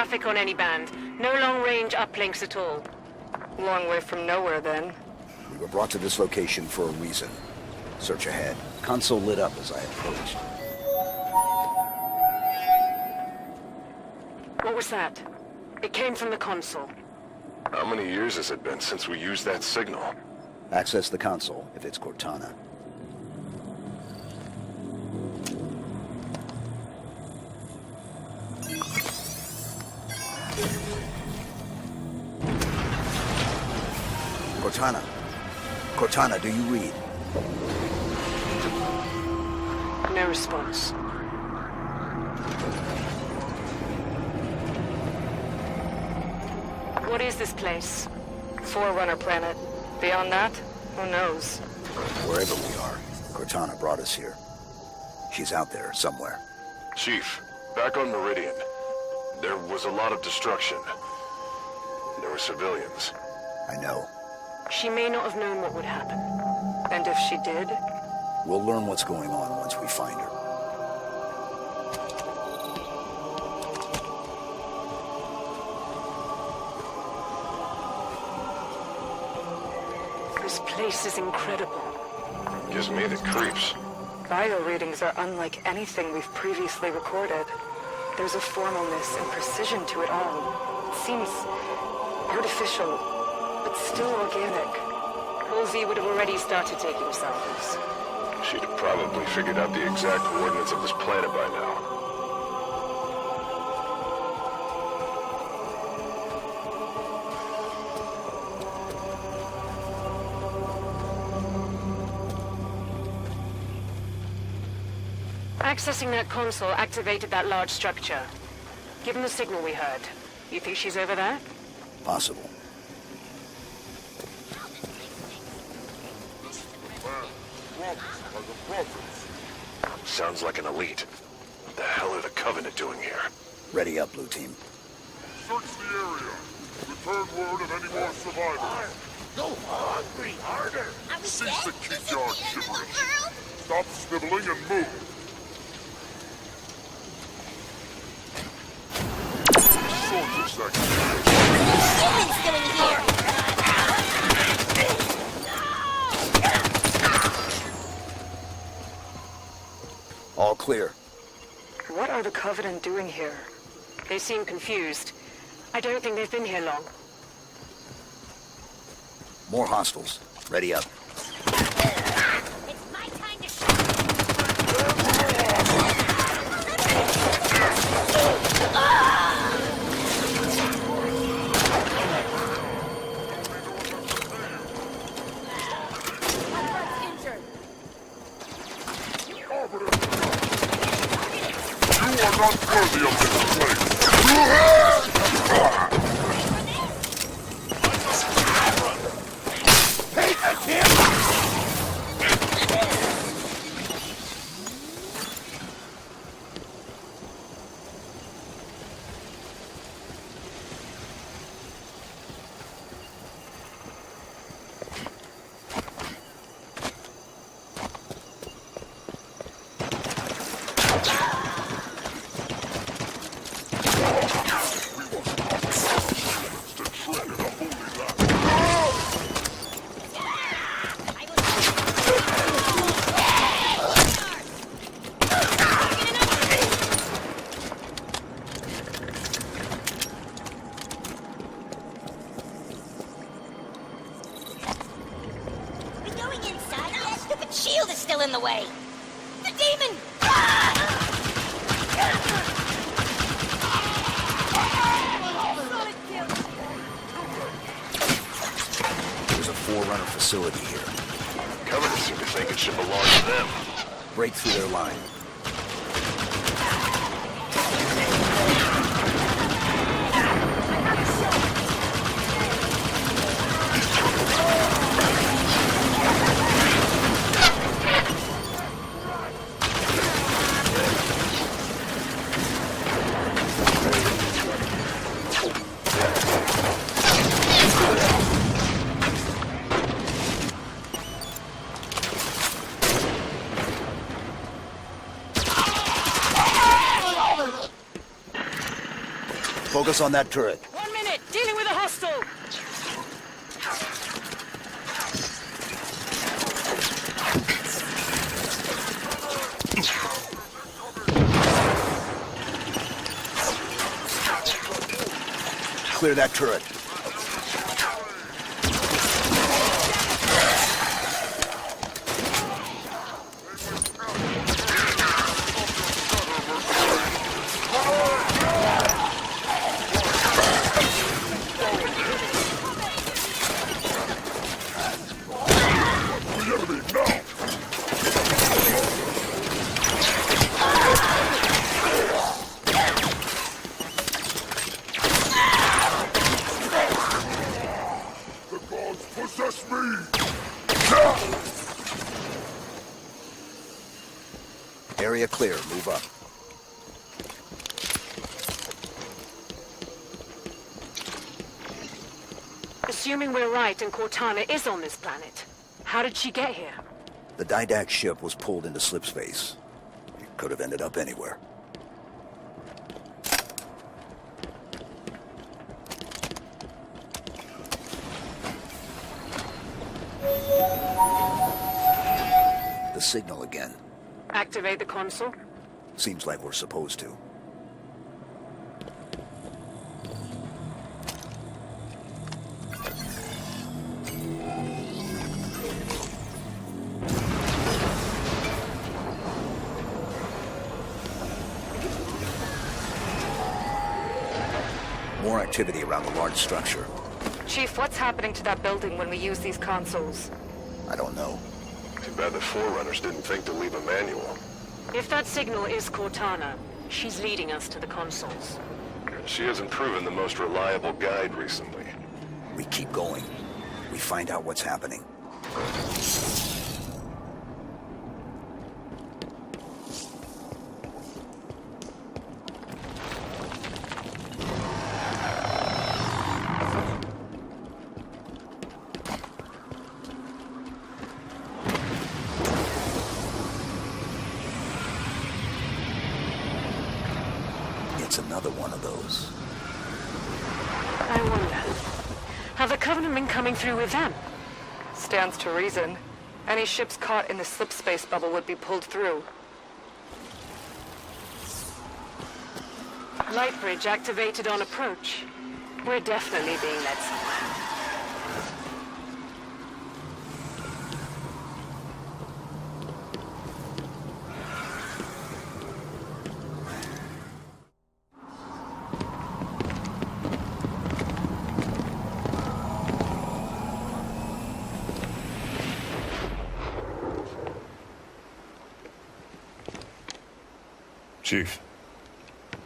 traffic on any band. No long-range uplinks at all. Long way from nowhere, then. We were brought to this location for a reason. Search ahead. Console lit up as I approached. What was that? It came from the console. How many years has it been since we used that signal? Access the console, if it's Cortana. Cortana. Cortana, do you read? No response. What is this place? Forerunner planet. Beyond that, who knows? Wherever we are, Cortana brought us here. She's out there, somewhere. Chief, back on Meridian. There was a lot of destruction. There were civilians. I know. She may not have known what would happen. And if she did? We'll learn what's going on once we find her. This place is incredible. Gives me the creeps. Bio readings are unlike anything we've previously recorded. There's a formalness and precision to it all. It seems artificial, but still organic. Halsey would have already started taking samples. She'd have probably figured out the exact coordinates of this planet by now. Accessing that console activated that large structure. Given the signal we heard, you think she's over there? Possible. Sounds like an elite. What the hell are the Covenant doing here? Ready up, Blue Team. Search the area. Return word of any more survivors. Go hungry, harder. Cease the keep-yard gibberish. Stop sniveling and move. Soldier section. Humans doing here? All clear. What are the Covenant doing here? They seem confused. I don't think they've been here long. More hostiles. Ready up. It's my time to shine. You are not worthy of this place. Shield is still in the way. The demon! There's a Forerunner facility here. Covenant seem to think it should belong to them. Break through their line. Focus on that turret. 1 minute! Dealing with a hostile! Clear that turret. Area clear. Move up. Assuming we're right and Cortana is on this planet, how did she get here? The Didact ship was pulled into slipspace. It could have ended up anywhere. The signal again. Activate the console? Seems like we're supposed to. More activity around the large structure. Chief, what's happening to that building when we use these consoles? I don't know. Too bad the Forerunners didn't think to leave a manual. If that signal is Cortana, she's leading us to the consoles. She hasn't proven the most reliable guide recently. We keep going. We find out what's happening. It's another one of those. I wonder, have the Covenant been coming through with them? Stands to reason. Any ships caught in the slipspace bubble would be pulled through. Light bridge activated on approach. We're definitely being led somewhere. Chief,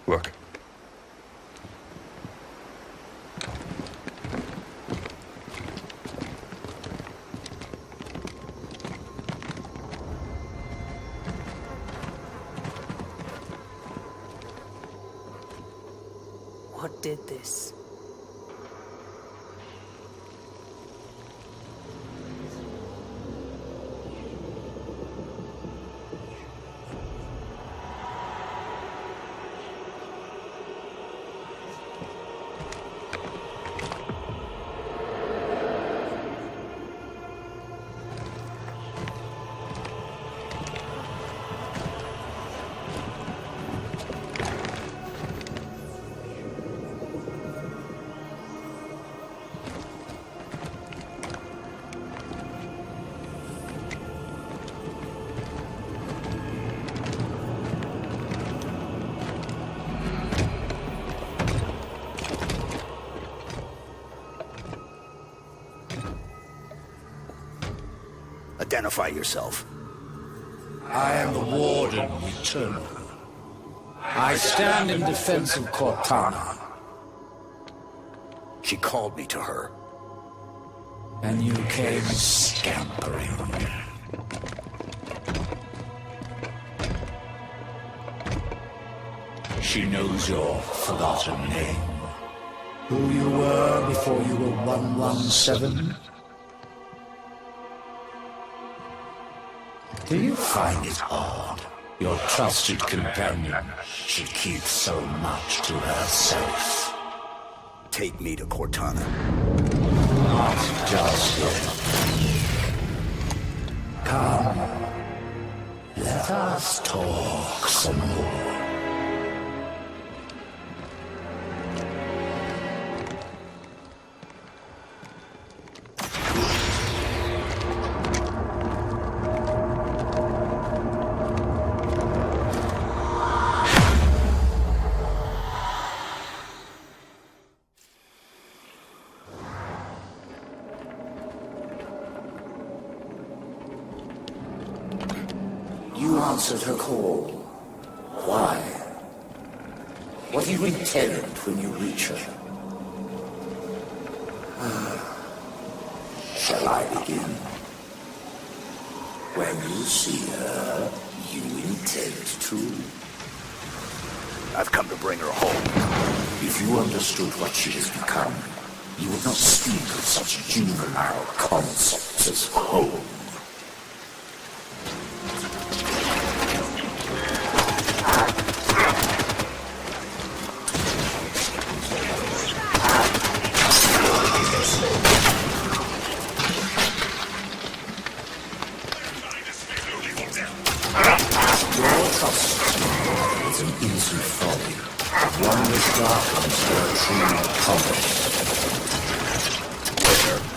look. What did this? Identify yourself. I am the Warden Eternal. I stand in defense of Cortana. She called me to her. And you came scampering. She knows your forgotten name. Who you were before you were 117. Do you find it odd? Your trusted companion should keep so much to herself. take me to Cortana. Not just yet. Come. Let us talk some more. You answered her call. Why? What do you intend when you reach her? Shall I begin? When you see her, you intend to? I've come to bring her home. If you understood what she has become, you would not speak of such juvenile concepts as home.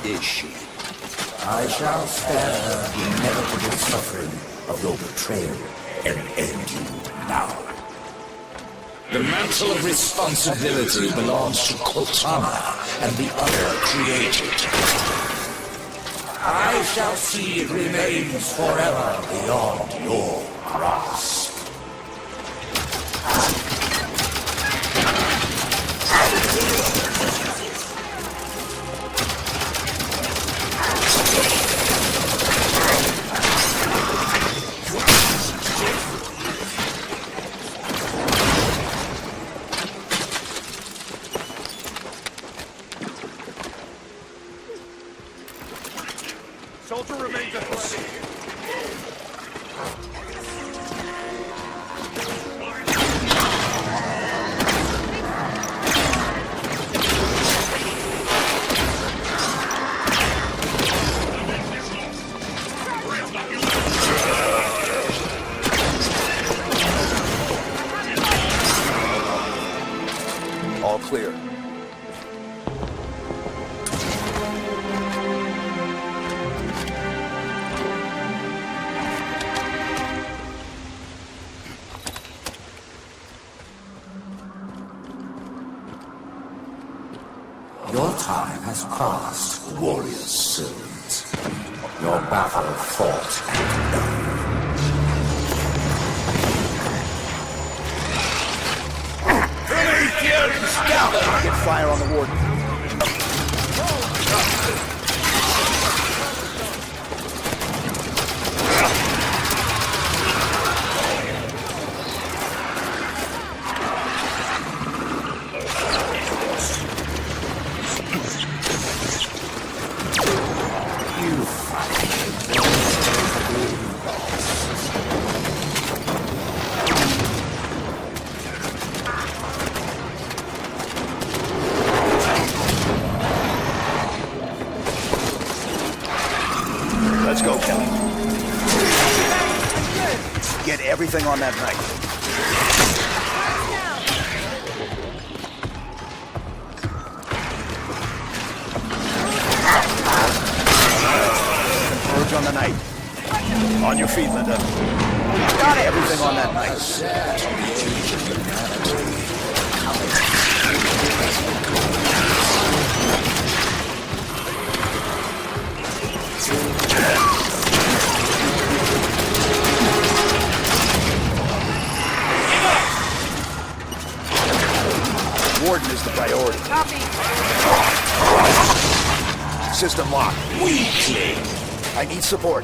Is she? I shall spare her the inevitable suffering of your betrayal and end you now. The mantle of responsibility belongs to Cortana and the other created. I shall see it remains forever beyond your grasp. Soldier remains at the All clear. Your time has passed, warrior's servant. Your battle fought and done. Get fire on the warden. Let's go, Kelly. Get everything on that knife. Converge on the knife. On your feet, Linda. Got everything on that knife. Warden is the priority. Copy. System locked. Weakling! I need support.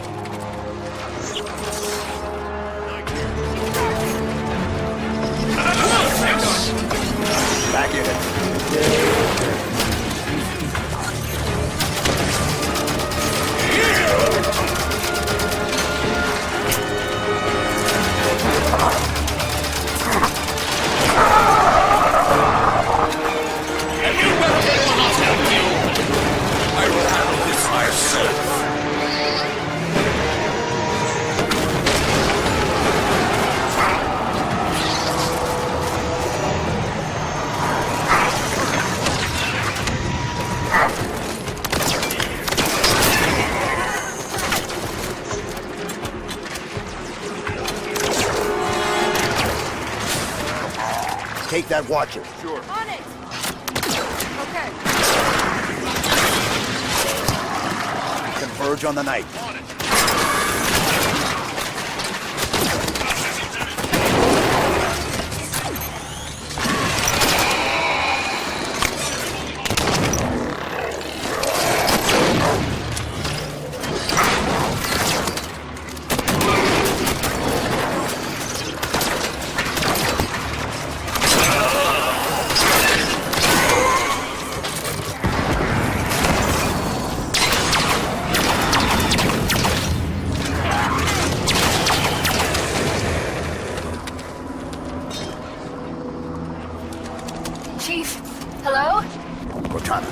Back in it. Take that watcher. Sure. On it! Okay. Converge on the night. Chief, hello? Cortana,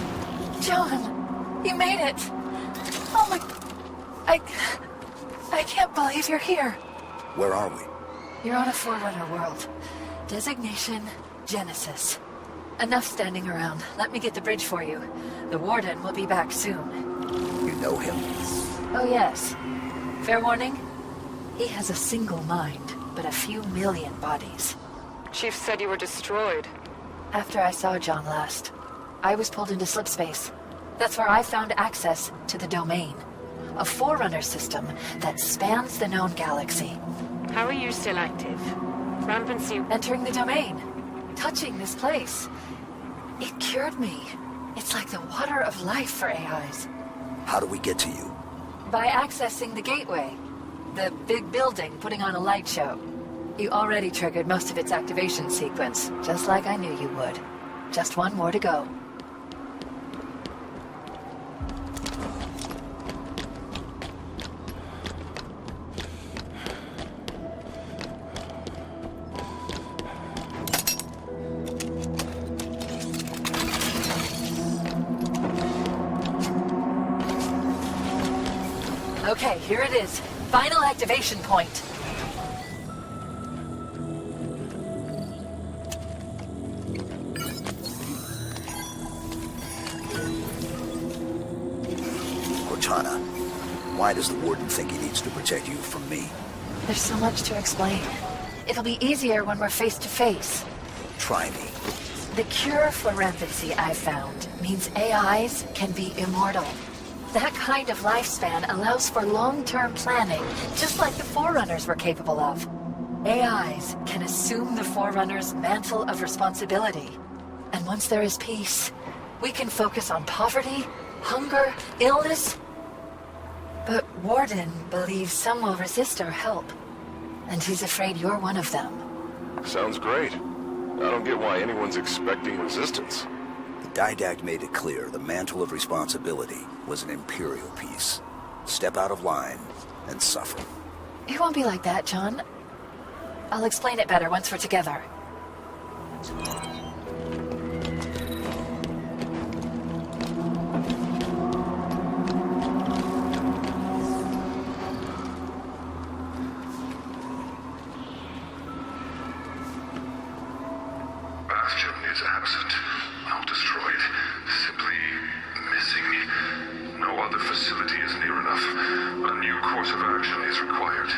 John, you made it. Oh my... I can't believe you're here. where are we? You're on a Forerunner world. Designation, Genesis. Enough standing around. Let me get the bridge for you. The Warden will be back soon. You know him? Oh yes. Fair warning? He has a single mind, but a few million bodies. Chief said you were destroyed. After I saw John last, I was pulled into slipspace. That's where I found access to the Domain. A Forerunner system that spans the known galaxy. How are you still active? Rampancy... Entering the Domain. Touching this place. It cured me. It's like the water of life for AIs. How do we get to you? By accessing the gateway. The big building putting on a light show. You already triggered most of its activation sequence, just like I knew you would. Just one more to go. Okay, here it is. Final activation point. Cortana, why does the Warden think he needs to protect you from me? There's so much to explain. It'll be easier when we're face to face. Try me. The cure for rampancy I've found means AIs can be immortal. That kind of lifespan allows for long-term planning, just like the Forerunners were capable of. AIs can assume the Forerunner's mantle of responsibility. And once there is peace, we can focus on poverty, hunger, illness. But Warden believes some will resist our help. And he's afraid you're one of them. Sounds great. I don't get why anyone's expecting resistance. The Didact made it clear the mantle of responsibility was an Imperial piece. Step out of line and suffer. It won't be like that, John. I'll explain it better once we're together. Bastion is absent. Not destroyed. Simply missing. No other facility is near enough. A new course of action is required.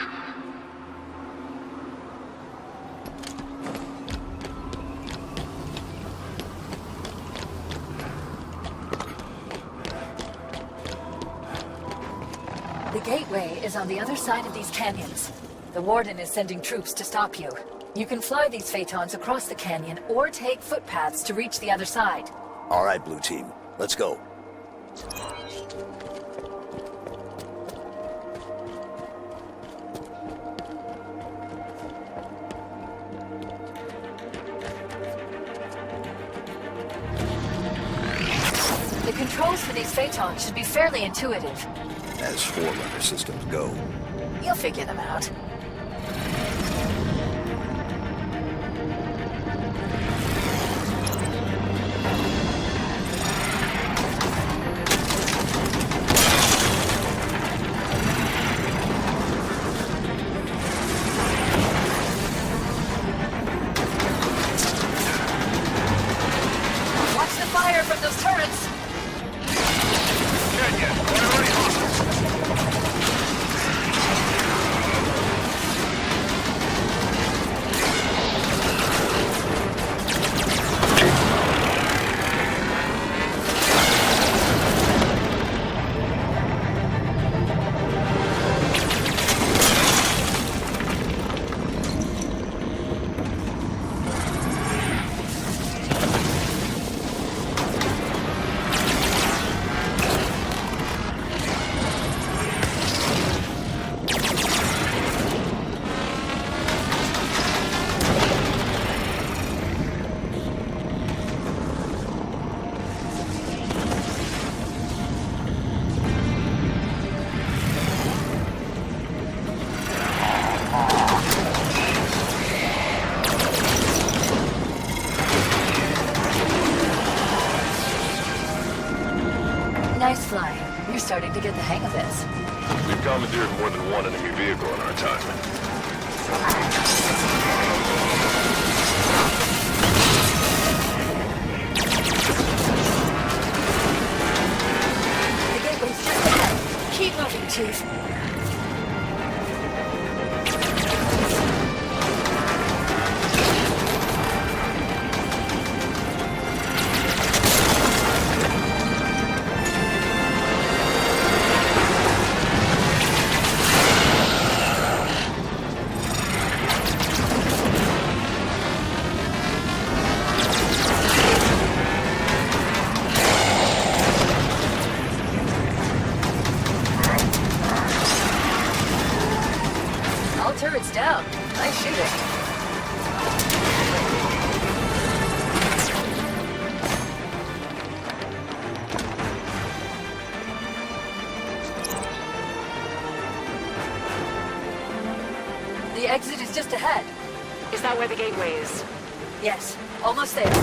The gateway is on the other side of these canyons. The Warden is sending troops to stop you. You can fly these Phaetons across the canyon or take footpaths to reach the other side. All right, Blue Team. Let's go. The controls for these Phaetons should be fairly intuitive. As Forerunner systems go. You'll figure them out. Watch the fire from those turrets! Nice flying. You're starting to get the hang of this. We've commandeered more than one enemy vehicle in our time. The gateway's just ahead. Keep moving, Chief. Turret's down. Nice shooting. The exit is just ahead. Is that where the gateway is? Yes, almost there.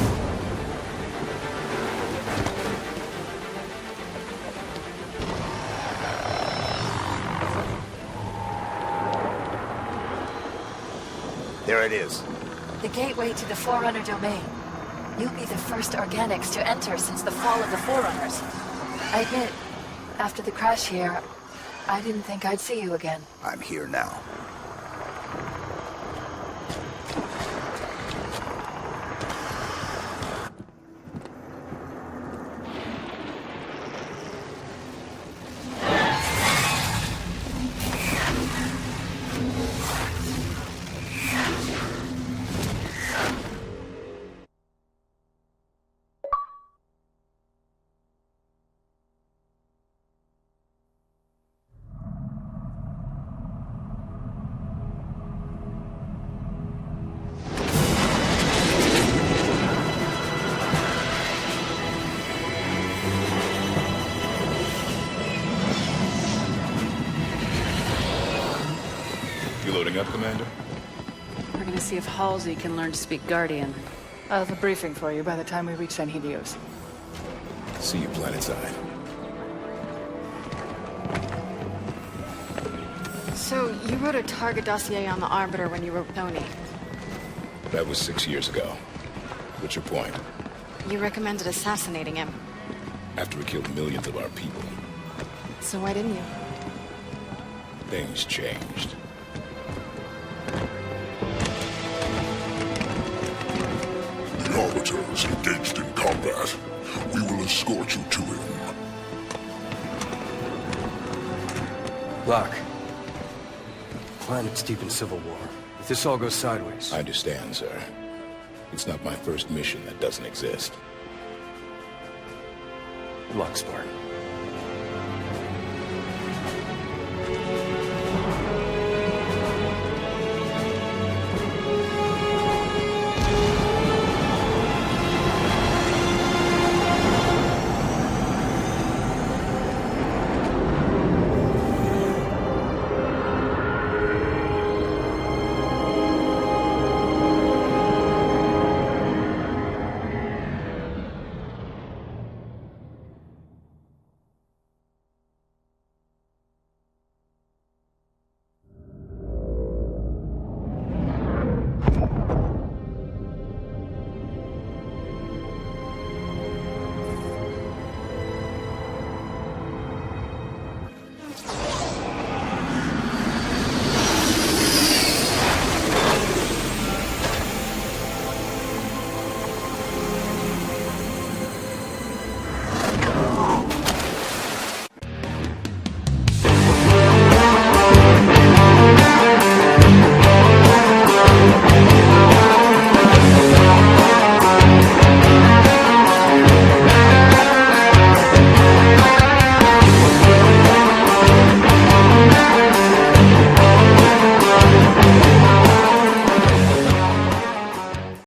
There it is. The gateway to the Forerunner domain. You'll be the first organics to enter since the fall of the Forerunners. I admit, after the crash here, I didn't think I'd see you again. I'm here now. You loading up, Commander? We're gonna see if Halsey can learn to speak Guardian. I'll have a briefing for you by the time we reach San Helios. See you planetside. So, you wrote a target dossier on the Arbiter when you were with Tony. That was 6 years ago. What's your point? You recommended assassinating him. After we killed millions of our people. So why didn't you? Things changed. The Arbiter is engaged in combat. We will escort you to him. Locke. Planet's deep in civil war. If this all goes sideways... I understand, sir. It's not my first mission that doesn't exist. Good luck, Spartan.